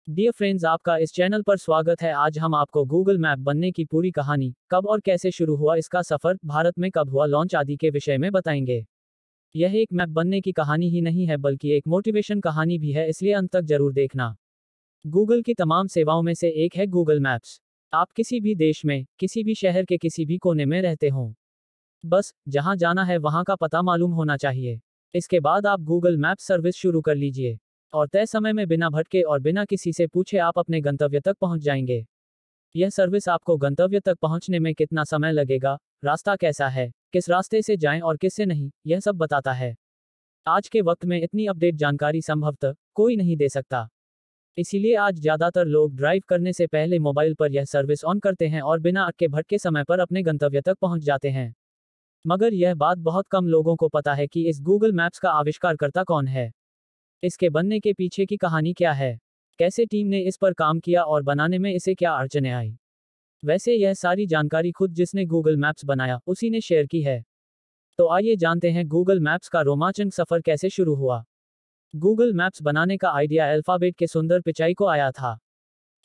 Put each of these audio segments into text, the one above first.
Dear friends, आपका इस channel पर स्वागत है। आज हम आपको गूगल मैप बनने की पूरी कहानी, कब और कैसे शुरू हुआ इसका सफर, भारत में कब हुआ लॉन्च आदि के विषय में बताएंगे। यह एक मैप बनने की कहानी ही नहीं है बल्कि एक मोटिवेशन कहानी भी है, इसलिए अंत तक जरूर देखना। गूगल की तमाम सेवाओं में से एक है गूगल मैप्स। आप किसी भी देश में, किसी भी शहर के किसी भी कोने में रहते हों, बस जहां जाना है वहां का पता मालूम होना चाहिए। इसके बाद आप गूगल मैप सर्विस शुरू कर लीजिए और तय समय में बिना भटके और बिना किसी से पूछे आप अपने गंतव्य तक पहुंच जाएंगे। यह सर्विस आपको गंतव्य तक पहुंचने में कितना समय लगेगा, रास्ता कैसा है, किस रास्ते से जाएं और किससे नहीं, यह सब बताता है। आज के वक्त में इतनी अपडेट जानकारी संभवतः कोई नहीं दे सकता। इसीलिए आज ज्यादातर लोग ड्राइव करने से पहले मोबाइल पर यह सर्विस ऑन करते हैं और बिना अटके भटके समय पर अपने गंतव्य तक पहुंच जाते हैं। मगर यह बात बहुत कम लोगों को पता है कि इस गूगल मैप्स का आविष्कारकर्ता कौन है, इसके बनने के पीछे की कहानी क्या है, कैसे टीम ने इस पर काम किया और बनाने में इसे क्या अड़चनें आई। वैसे यह सारी जानकारी खुद जिसने गूगल मैप्स बनाया उसी ने शेयर की है। तो आइए जानते हैं गूगल मैप्स का रोमांचक सफर कैसे शुरू हुआ। गूगल मैप्स बनाने का आइडिया अल्फाबेट के सुंदर पिचाई को आया था।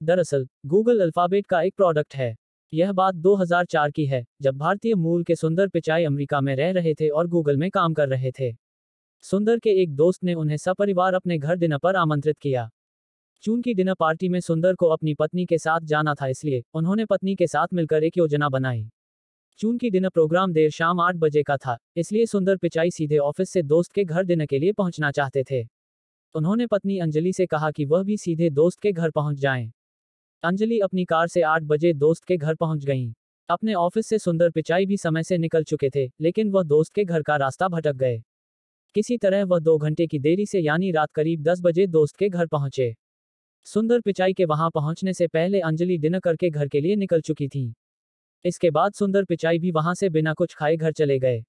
दरअसल गूगल अल्फाबेट का एक प्रोडक्ट है। यह बात 2004 की है, जब भारतीय मूल के सुंदर पिचाई अमेरिका में रह रहे थे और गूगल में काम कर रहे थे। सुंदर के एक दोस्त ने उन्हें सपरिवार अपने घर डिनर पर आमंत्रित किया। चूंकि डिनर पार्टी में सुंदर को अपनी पत्नी के साथ जाना था, इसलिए उन्होंने पत्नी के साथ मिलकर एक योजना बनाई। चूंकि डिनर प्रोग्राम देर शाम 8 बजे का था, इसलिए सुंदर पिचाई सीधे ऑफिस से दोस्त के घर डिनर के लिए पहुंचना चाहते थे। उन्होंने पत्नी अंजलि से कहा कि वह भी सीधे दोस्त के घर पहुंच जाएं। अंजलि अपनी कार से 8 बजे दोस्त के घर पहुंच गईं। अपने ऑफिस से सुंदर पिचाई भी समय से निकल चुके थे, लेकिन वह दोस्त के घर का रास्ता भटक गए। किसी तरह वह 2 घंटे की देरी से यानी रात करीब 10 बजे दोस्त के घर पहुंचे। सुंदर पिचाई के वहां पहुंचने से पहले अंजलि डिनर करके घर के लिए निकल चुकी थी। इसके बाद सुंदर पिचाई भी वहां से बिना कुछ खाए घर चले गए।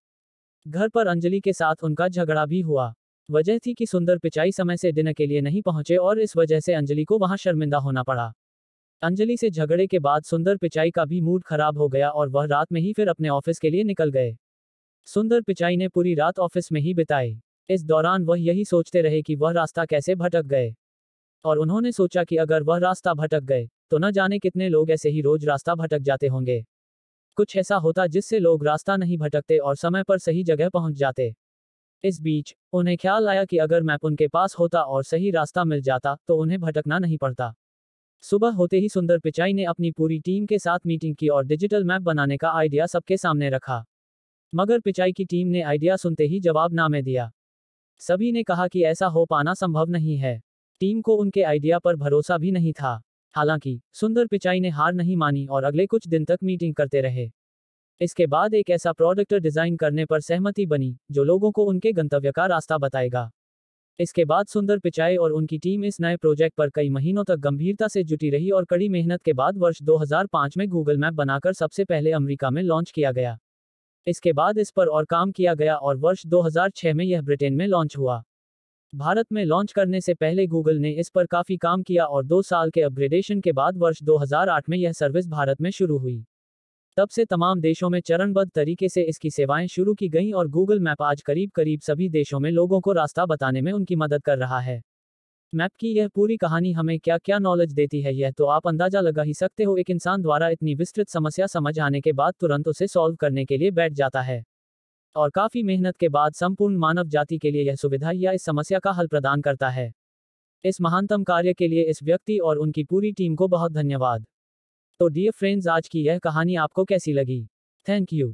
घर पर अंजलि के साथ उनका झगड़ा भी हुआ। वजह थी कि सुंदर पिचाई समय से डिनर के लिए नहीं पहुंचे और इस वजह से अंजलि को वहां शर्मिंदा होना पड़ा। अंजलि से झगड़े के बाद सुंदर पिचाई का भी मूड खराब हो गया और वह रात में ही फिर अपने ऑफिस के लिए निकल गए। सुंदर पिचाई ने पूरी रात ऑफिस में ही बिताई। इस दौरान वह यही सोचते रहे कि वह रास्ता कैसे भटक गए। और उन्होंने सोचा कि अगर वह रास्ता भटक गए तो न जाने कितने लोग ऐसे ही रोज रास्ता भटक जाते होंगे। कुछ ऐसा होता जिससे लोग रास्ता नहीं भटकते और समय पर सही जगह पहुंच जाते। इस बीच उन्हें ख्याल आया कि अगर मैप उनके पास होता और सही रास्ता मिल जाता तो उन्हें भटकना नहीं पड़ता। सुबह होते ही सुंदर पिचाई ने अपनी पूरी टीम के साथ मीटिंग की और डिजिटल मैप बनाने का आइडिया सबके सामने रखा। मगर पिचाई की टीम ने आइडिया सुनते ही जवाब नामे दिया। सभी ने कहा कि ऐसा हो पाना संभव नहीं है। टीम को उनके आइडिया पर भरोसा भी नहीं था। हालांकि सुंदर पिचाई ने हार नहीं मानी और अगले कुछ दिन तक मीटिंग करते रहे। इसके बाद एक ऐसा प्रोडक्ट डिजाइन करने पर सहमति बनी जो लोगों को उनके गंतव्य का रास्ता बताएगा। इसके बाद सुंदर पिचाई और उनकी टीम इस नए प्रोजेक्ट पर कई महीनों तक गंभीरता से जुटी रही और कड़ी मेहनत के बाद वर्ष 2005 में गूगल मैप बनाकर सबसे पहले अमेरिका में लॉन्च किया गया। इसके बाद इस पर और काम किया गया और वर्ष 2006 में यह ब्रिटेन में लॉन्च हुआ। भारत में लॉन्च करने से पहले गूगल ने इस पर काफी काम किया और 2 साल के अपग्रेडेशन के बाद वर्ष 2008 में यह सर्विस भारत में शुरू हुई। तब से तमाम देशों में चरणबद्ध तरीके से इसकी सेवाएं शुरू की गईं और गूगल मैप आज करीब करीब सभी देशों में लोगों को रास्ता बताने में उनकी मदद कर रहा है। मैप की यह पूरी कहानी हमें क्या क्या नॉलेज देती है, यह तो आप अंदाजा लगा ही सकते हो। एक इंसान द्वारा इतनी विस्तृत समस्या समझ आने के बाद तुरंत उसे सॉल्व करने के लिए बैठ जाता है और काफी मेहनत के बाद संपूर्ण मानव जाति के लिए यह सुविधा या इस समस्या का हल प्रदान करता है। इस महानतम कार्य के लिए इस व्यक्ति और उनकी पूरी टीम को बहुत धन्यवाद। तो डियर फ्रेंड्स, आज की यह कहानी आपको कैसी लगी? Thank you.